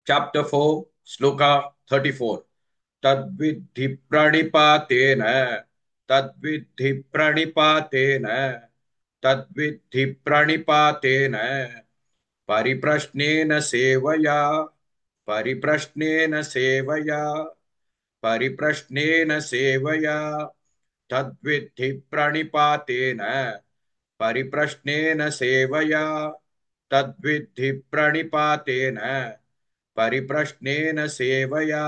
Chapter 4, Sloka 34. Tadvidhi pranipatena, tadvidhi pranipatena, tadvidhi pranipatena, pariprashnena sevaya, pariprashnena sevaya, pariprashnena sevaya, tadvidhi pranipatena, pariprashnena sevaya, tadvidhi pranipatena, परिप्रश्नेन सेवया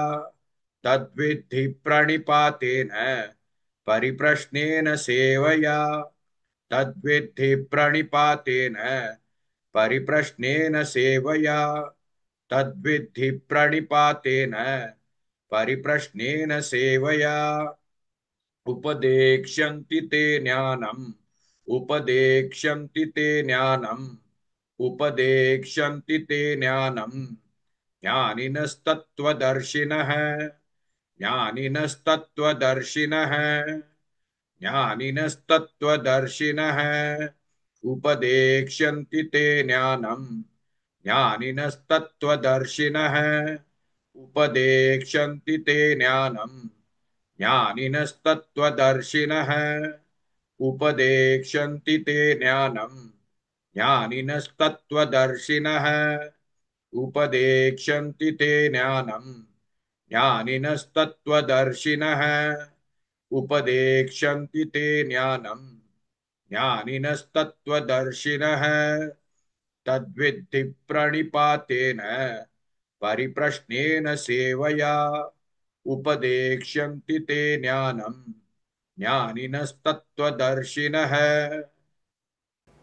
तद्विद्धि प्रणिपातेन परिप्रश्नेन सेवया तद्विद्धि प्रणिपातेन परिप्रश्नेन सेवया तद्विद्धि प्रणिपातेन परिप्रश्नेन सेवया उपदेक्ष्यन्ति ते ज्ञानम् उपदेक्ष्यन्ति ते ज्ञानम् उपदेक्ष्यन्ति ते ज्ञानम् ज्ञानिनस्तत्त्वदर्शिनः ज्ञानिनस्तत्त्वदर्शिनः ज्ञानिनस्तत्त्वदर्शिनः उपदेक्ष्यन्ति ते ज्ञानम् ज्ञानिनस्तत्त्वदर्शिनः उपदेक्ष्यन्ति ते ज्ञानम् ज्ञानिनस्तत्त्वदर्शिनः उपदेक्ष्यन्ति ते ज्ञानम् ज्ञानिनस्तत्त्वदर्शिनः उपदेक्ष्यन्ति ते ज्ञानम् ज्ञानिनस्तत्त्वदर्शिनः उपदेक्ष्यन्ति ते ज्ञानम् ज्ञानिनस्तत्त्वदर्शिनः तद्विद्धि प्रणिपातेन परिप्रश्नेन सेवया उपदेक्ष्यन्ति ते ज्ञानम् ज्ञानिनस्तत्त्वदर्शिनः.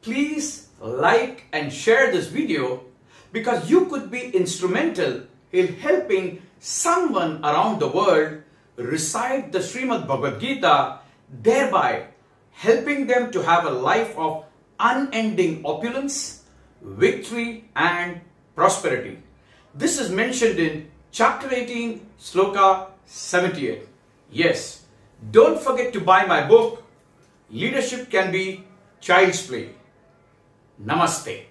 Please like and share this video because you could be instrumental in helping someone around the world recite the Srimad Bhagavad Gita, thereby helping them to have a life of unending opulence, victory and prosperity. This is mentioned in chapter 18, Sloka 78. Yes, don't forget to buy my book, Leadership Can Be Child's Play. Namaste.